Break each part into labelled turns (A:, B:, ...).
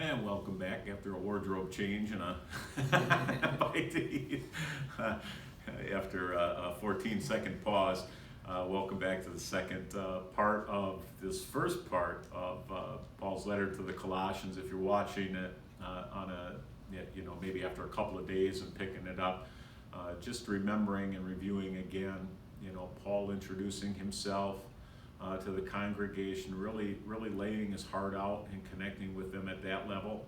A: And welcome back after a wardrobe change and a bite to eat. After a 14-second pause. Welcome back to the second part of this first part of Paul's letter to the Colossians. If you're watching it on maybe after a couple of days and picking it up, just remembering and reviewing again, Paul introducing himself to the congregation, really laying his heart out and connecting with them at that level.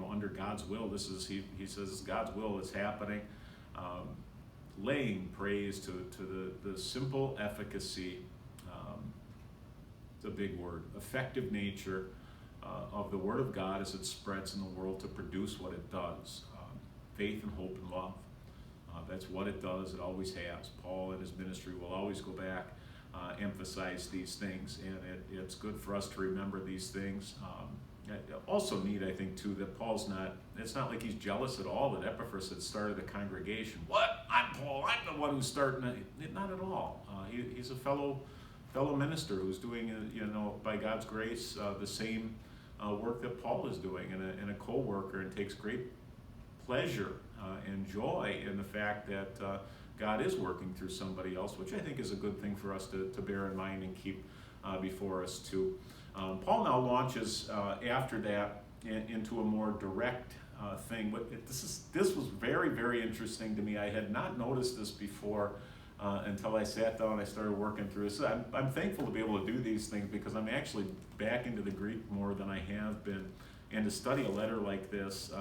A: Under God's will, he says God's will is happening. Laying praise to the simple efficacy, it's a big word, effective nature of the Word of God as it spreads in the world to produce what it does, faith and hope and love. That's what it does. It always has. Paul and his ministry will always go back, emphasize these things, and it's good for us to remember these things. Also neat, I think, too, that it's not like he's jealous at all that Epaphras had started the congregation. What? I'm Paul. I'm the one who's starting it. Not at all. He's a fellow minister who's doing, by God's grace, the same work that Paul is doing, and a co-worker, and takes great pleasure and joy in the fact that God is working through somebody else, which I think is a good thing for us to bear in mind and keep before us too. Paul now launches after that into a more direct thing, but this was very, very interesting to me. I had not noticed this before until I sat down and I started working through this. I'm thankful to be able to do these things because I'm actually back into the Greek more than I have been, and to study a letter like this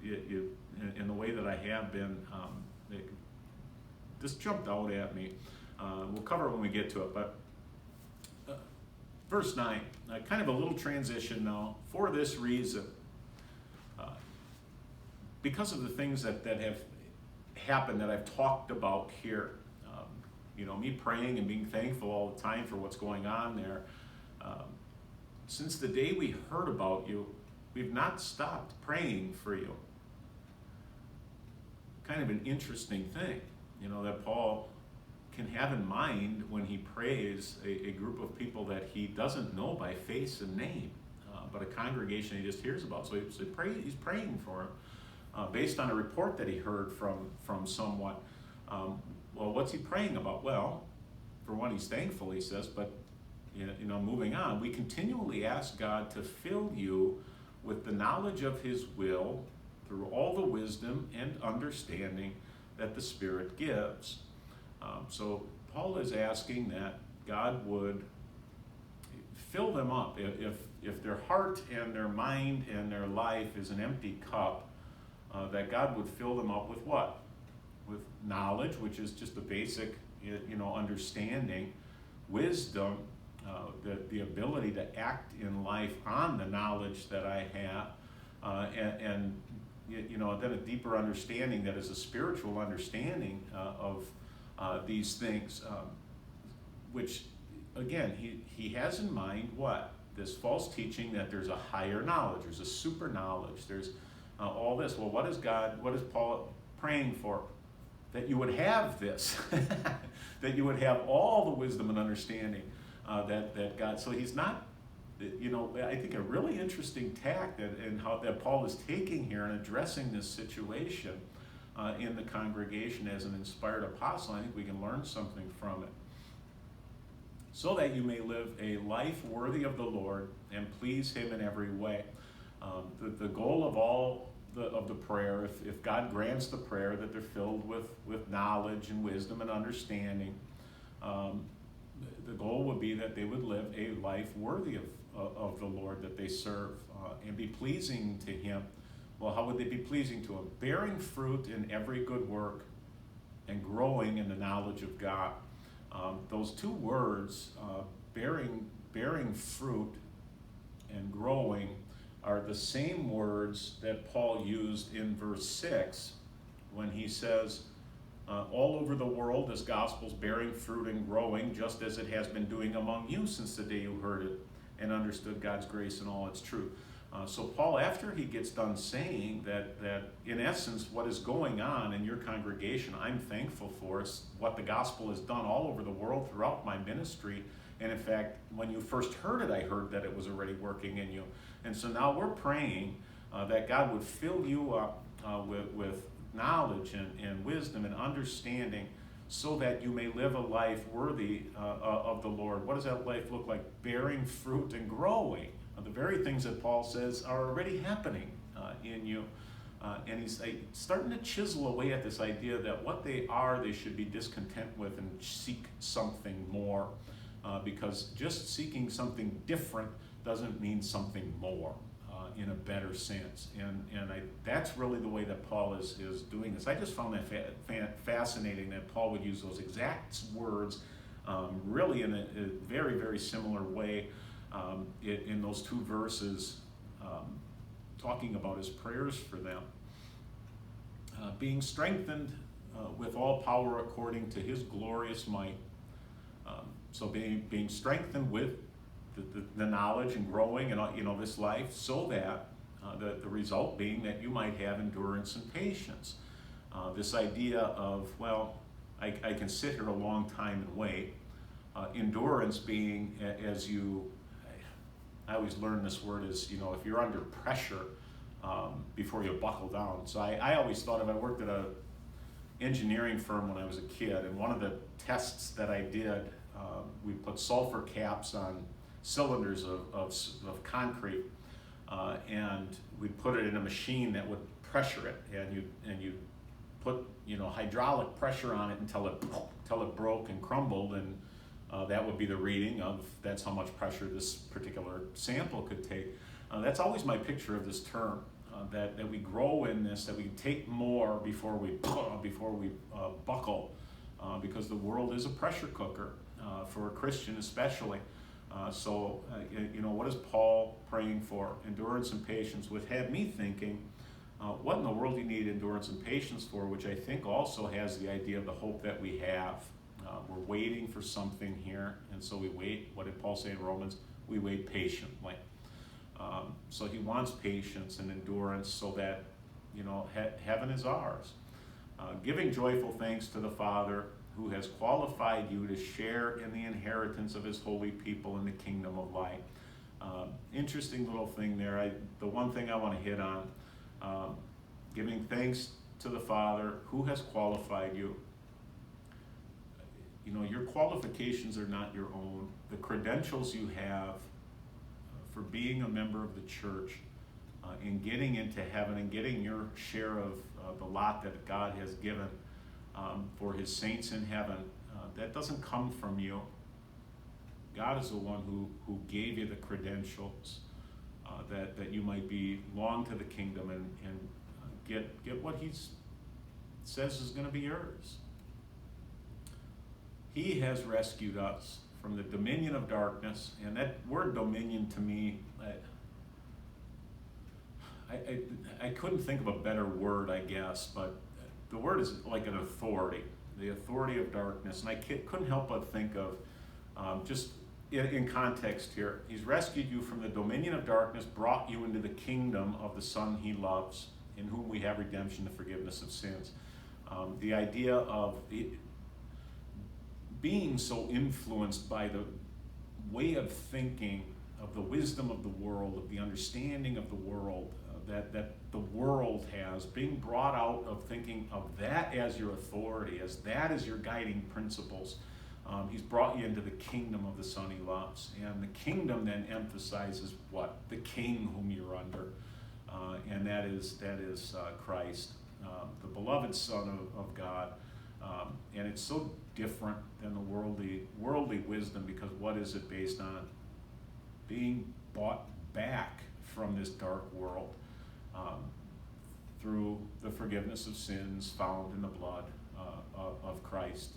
A: in the way that I have been, this jumped out at me. We'll cover it when we get to it, but verse 9, kind of a little transition now. For this reason, because of the things that have happened that I've talked about here, me praying and being thankful all the time for what's going on there, since the day we heard about you, we've not stopped praying for you. Kind of an interesting thing, that Paul can have in mind when he prays a group of people that he doesn't know by face and name, but a congregation he just hears about. So he's praying for him based on a report that he heard from someone. Well, what's he praying about? Well, for one, he's thankful, he says, but moving on, we continually ask God to fill you with the knowledge of his will through all the wisdom and understanding that the Spirit gives. So Paul is asking that God would fill them up. If their heart and their mind and their life is an empty cup, that God would fill them up with what? With knowledge, which is just the basic, understanding, wisdom, the ability to act in life on the knowledge that I have, and then a deeper understanding that is a spiritual understanding of these things, which, again, he has in mind what? This false teaching that there's a higher knowledge, there's a super knowledge, there's all this. Well, what is Paul praying for? That you would have this, that you would have all the wisdom and understanding that God, so he's not, I think a really interesting tack and how that Paul is taking here and addressing this situation in the congregation as an inspired apostle. I think we can learn something from it. So that you may live a life worthy of the Lord and please him in every way. The goal of all of the prayer, if God grants the prayer that they're filled with knowledge and wisdom and understanding, the goal would be that they would live a life worthy of the Lord that they serve and be pleasing to him. Well, how would they be pleasing to him? Bearing fruit in every good work and growing in the knowledge of God. Those two words, bearing fruit and growing, are the same words that Paul used in verse 6 when he says, all over the world this gospel's bearing fruit and growing just as it has been doing among you since the day you heard it and understood God's grace and all its truth. So Paul, after he gets done saying that in essence what is going on in your congregation, I'm thankful for, what the gospel has done all over the world throughout my ministry, And in fact, when you first heard it, I heard that it was already working in you. And so now we're praying that God would fill you up with knowledge and wisdom and understanding, so that you may live a life worthy of the Lord. What does that life look like? Bearing fruit and growing. The very things that Paul says are already happening in you. And he's starting to chisel away at this idea that what they are, they should be discontent with and seek something more. Because just seeking something different doesn't mean something more in a better sense. And that's really the way that Paul is doing this. I just found that fascinating that Paul would use those exact words really in a very, very similar way in those two verses, talking about his prayers for them. Being strengthened with all power according to his glorious might. So being strengthened with the knowledge and growing and this life, so that the result being that you might have endurance and patience. This idea of, well, I can sit here a long time and wait. Endurance being as you, I always learn this word is, if you're under pressure before you buckle down. So I always thought if I worked at a engineering firm when I was a kid, and one of the tests that I did, we put sulfur caps on cylinders of concrete, and we put it in a machine that would pressure it, and you put hydraulic pressure on it until it broke and crumbled, and that would be the reading of that's how much pressure this particular sample could take. That's always my picture of this term, that we grow in this, that we take more before we buckle, because the world is a pressure cooker for a Christian especially. So what is Paul praying for? Endurance and patience, which had me thinking, what in the world do you need endurance and patience for, which I think also has the idea of the hope that we have. We're waiting for something here, and so we wait. What did Paul say in Romans? We wait patiently. So he wants patience and endurance so that, heaven is ours. Giving joyful thanks to the Father who has qualified you to share in the inheritance of his holy people in the kingdom of light. Interesting little thing there. The one thing I want to hit on, giving thanks to the Father who has qualified you. Your qualifications are not your own. The credentials you have for being a member of the church, in getting into heaven and getting your share of the lot that God has given for his saints in heaven, that doesn't come from you. God is the one who gave you the credentials that you might belong to the kingdom and get what he says is going to be yours. He has rescued us from the dominion of darkness, and that word dominion to me, I couldn't think of a better word, I guess, but the word is like an authority, the authority of darkness, and I couldn't help but think of, just in context here, he's rescued you from the dominion of darkness, brought you into the kingdom of the Son he loves, in whom we have redemption, the forgiveness of sins. The idea of being so influenced by the way of thinking, of the wisdom of the world, of the understanding of the world, that the world has, being brought out of thinking of that as your authority, as that as your guiding principles. He's brought you into the kingdom of the Son he loves. And the kingdom then emphasizes what? The king whom you're under. And that is Christ, the beloved Son of God. And it's so different than the worldly wisdom, because what is it based on? Being bought back from this dark world through the forgiveness of sins found in the blood of Christ.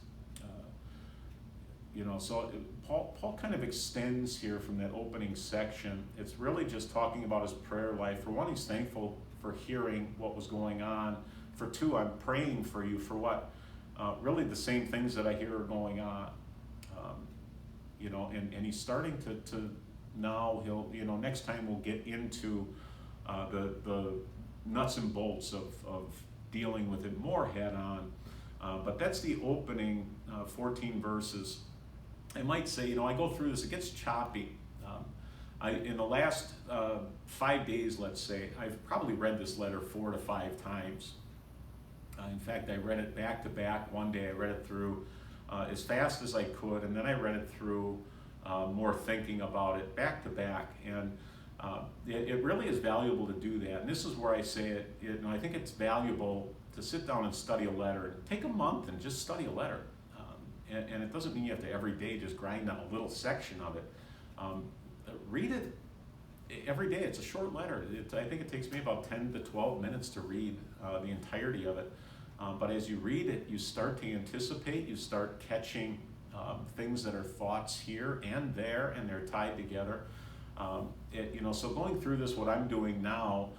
A: So Paul kind of extends here from that opening section. It's really just talking about his prayer life. For one, he's thankful for hearing what was going on. For two, I'm praying for you for what? Really the same things that I hear are going on. And he's starting to now, he'll, next time we'll get into the nuts and bolts of dealing with it more head on. But that's the opening 14 verses I might say, I go through this, it gets choppy. In the last 5 days, let's say, I've probably read this letter 4 to 5 times. In fact, I read it back to back. One day I read it through as fast as I could, and then I read it through more thinking about it back to back. And it really is valuable to do that. And this is where I say I think it's valuable to sit down and study a letter. Take a month and just study a letter. And it doesn't mean you have to every day just grind on a little section of it. Read it every day. It's a short letter. I think it takes me about 10 to 12 minutes to read the entirety of it. But as you read it, you start to anticipate, you start catching things that are thoughts here and there, and they're tied together. So going through this, what I'm doing now,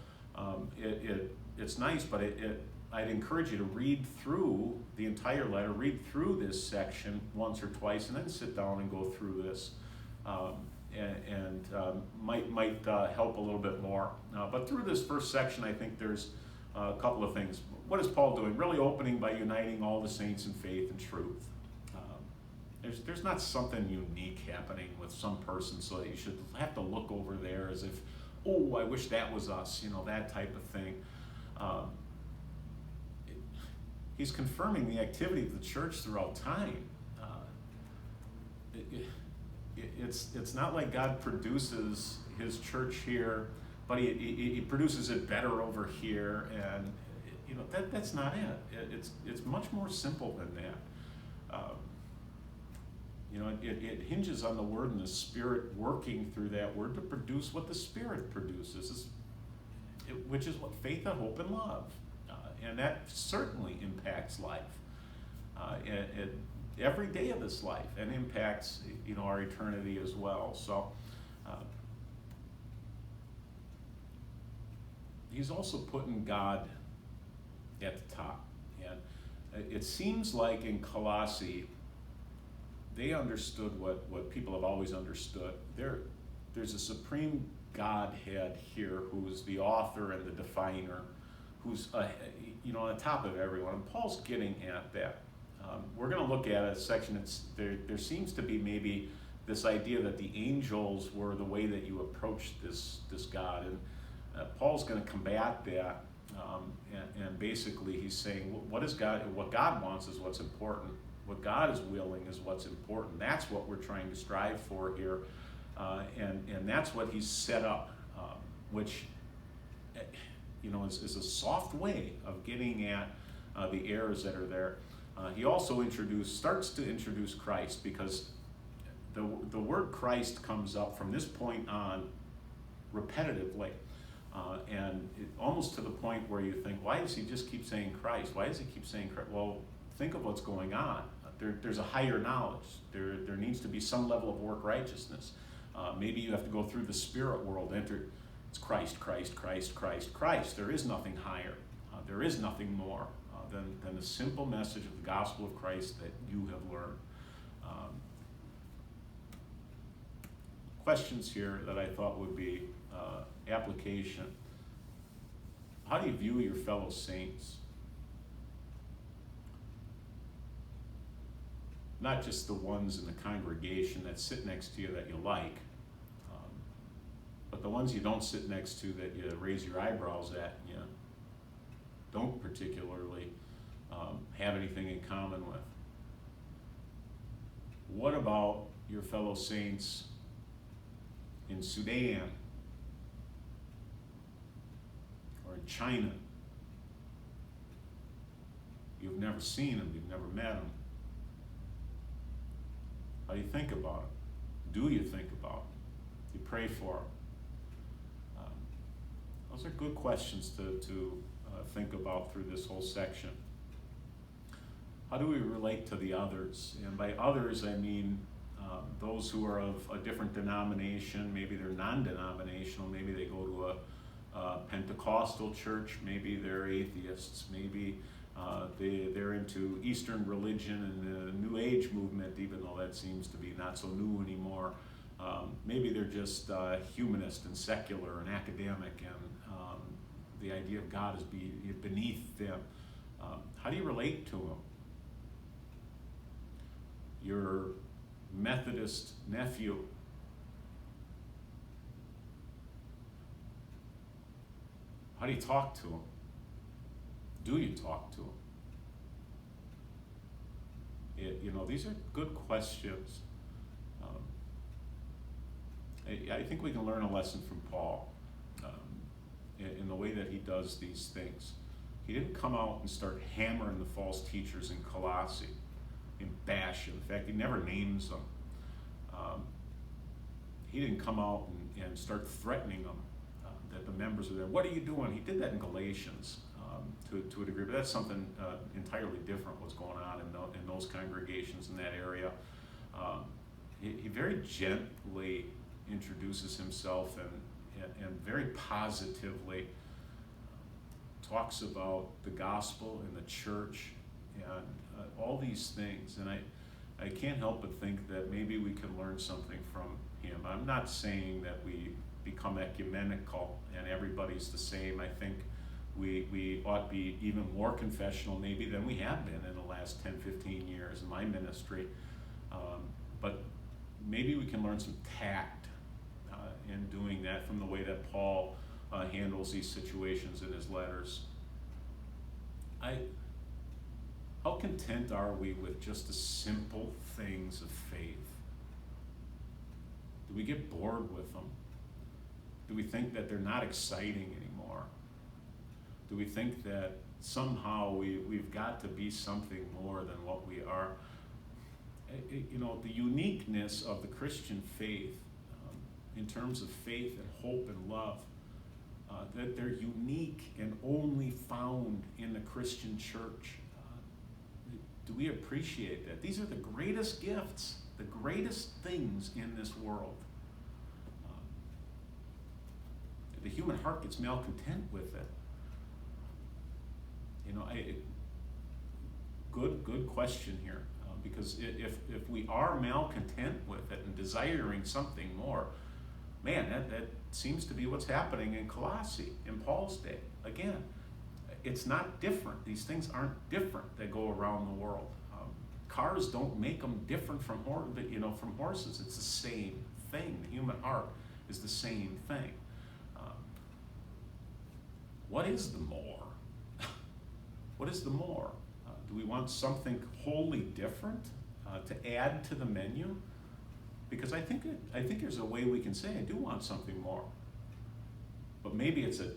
A: it's nice, but I'd encourage you to read through the entire letter, read through this section once or twice, and then sit down and go through this. Might help a little bit more. But through this first section, I think there's a couple of things. What is Paul doing? Really opening by uniting all the saints in faith and truth. There's not something unique happening with some person so that you should have to look over there as if, oh, I wish that was us, that type of thing. He's confirming the activity of the church throughout time. It's not like God produces his church here, but he produces it better over here, and that's not it. It's much more simple than that. It hinges on the Word and the Spirit working through that Word to produce what the Spirit produces, which is what faith and hope and love, and that certainly impacts life. Every day of this life, and impacts our eternity as well. So he's also putting God at the top, and it seems like in Colossae they understood what people have always understood. There's a supreme Godhead here who's the author and the definer, who's on the top of everyone, and Paul's getting at that. We're going to look at a section. There seems to be maybe this idea that the angels were the way that you approach this God, and Paul's going to combat that. And basically, he's saying, what God wants is what's important. What God is willing is what's important. That's what we're trying to strive for here, and that's what he's set up, which is a soft way of getting at the errors that are there. He also starts to introduce Christ, because the word Christ comes up from this point on repetitively, and almost to the point where you think, why does he just keep saying Christ? Why does he keep saying Christ? Well, think of what's going on. There's a higher knowledge. There needs to be some level of work righteousness. Maybe you have to go through the spirit world. It's Christ, Christ, Christ, Christ, Christ. There is nothing higher. There is nothing more than the simple message of the gospel of Christ that you have learned. Questions here that I thought would be application. How do you view your fellow saints? Not just the ones in the congregation that sit next to you that you like, but the ones you don't sit next to that you raise your eyebrows at, and you don't particularly have anything in common with. What about your fellow saints in Sudan or in China? You've never seen them, you've never met them. How do you think about it? Do you think about it? Do you pray for them? Those are good questions to think about through this whole section. How do we relate to the others? And by others, I mean those who are of a different denomination. Maybe they're non-denominational. Maybe they go to a Pentecostal church. Maybe they're atheists. Maybe they're into Eastern religion and the New Age movement, even though that seems to be not so new anymore. Maybe they're just humanist and secular and academic, and the idea of God is beneath them. How do you relate to them? You're Methodist nephew. How do you talk to him? Do you talk to him? These are good questions. I think we can learn a lesson from Paul in the way that he does these things. He didn't come out and start hammering the false teachers in Colossae and bash them. In fact, he never names them. He didn't come out and start threatening them, that the members are there. What are you doing? He did that in Galatians to a degree, but that's something entirely different what's going on in those congregations in that area. He very gently introduces himself and very positively talks about the gospel and the church and all these things. And I can't help but think that maybe we can learn something from him. I'm not saying that we become ecumenical and everybody's the same. I think we ought to be even more confessional maybe than we have been in the last 10, 15 years in my ministry. But maybe we can learn some tact in doing that from the way that Paul handles these situations in his letters. How content are we with just the simple things of faith? Do we get bored with them? Do we think that they're not exciting anymore? Do we think that somehow we've got to be something more than what we are? The uniqueness of the Christian faith, in terms of faith and hope and love, that they're unique and only found in the Christian church. Do we appreciate that? These are the greatest gifts, the greatest things in this world. The human heart gets malcontent with it. Good question here, because if we are malcontent with it and desiring something more, man, that seems to be what's happening in Colossae in Paul's day. Again, it's not different. These things aren't different that go around the world. Cars don't make them different from horses. It's the same thing. The human heart is the same thing. What is the more? What is the more? Do we want something wholly different to add to the menu? Because I think there's a way we can say, I do want something more. But maybe it's a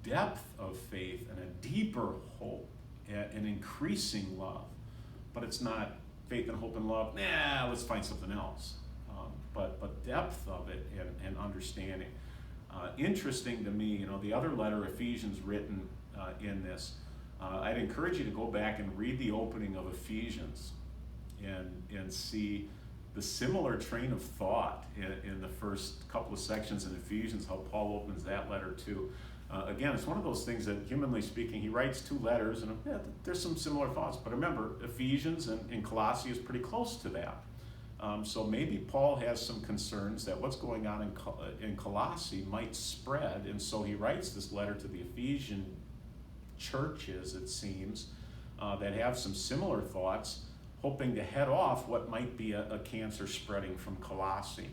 A: depth of faith and a deeper hope, an increasing love. But it's not faith and hope and love, let's find something else. But depth of it and understanding. Interesting to me, the other letter, Ephesians, written in this, I'd encourage you to go back and read the opening of Ephesians and see the similar train of thought in the first couple of sections in Ephesians, how Paul opens that letter too. Again, it's one of those things that, humanly speaking, he writes two letters, and there's some similar thoughts. But remember, Ephesians and Colossae is pretty close to that. So maybe Paul has some concerns that what's going on in Colossae might spread, and so he writes this letter to the Ephesian churches, it seems, that have some similar thoughts, hoping to head off what might be a cancer spreading from Colossae.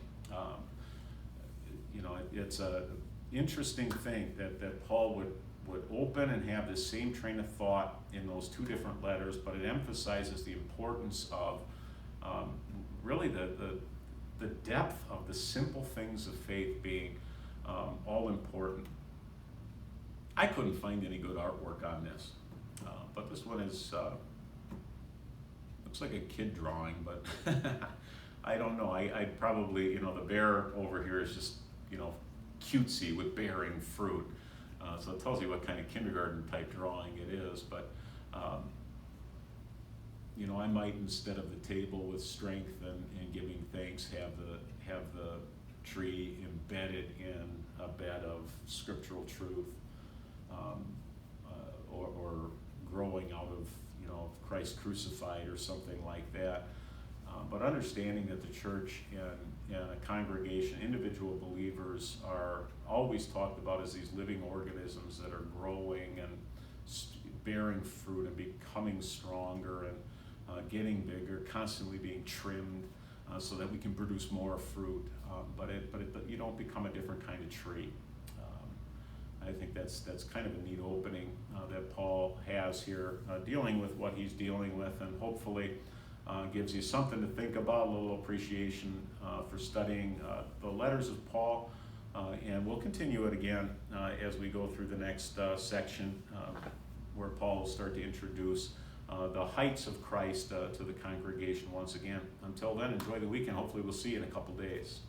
A: It's an interesting thing that Paul would open and have the same train of thought in those two different letters, but it emphasizes the importance of really the depth of the simple things of faith being all important. I couldn't find any good artwork on this, but this one is looks like a kid drawing, but I don't know. I probably, the bear over here is just, cutesy with bearing fruit. So it tells you what kind of kindergarten type drawing it is, but I might, instead of the table with strength and giving thanks, have the tree embedded in a bed of scriptural truth, or growing out of Christ crucified or something like that. But understanding that the church and a congregation, individual believers, are always talked about as these living organisms that are growing and bearing fruit and becoming stronger and getting bigger, constantly being trimmed. so that we can produce more fruit. But you don't become a different kind of tree. I think that's kind of a neat opening that Paul has here, dealing with what he's dealing with, and hopefully gives you something to think about, a little appreciation for studying the letters of Paul. And we'll continue it again as we go through the next section where Paul will start to introduce the heights of Christ to the congregation once again. Until then, enjoy the weekend. Hopefully we'll see you in a couple days.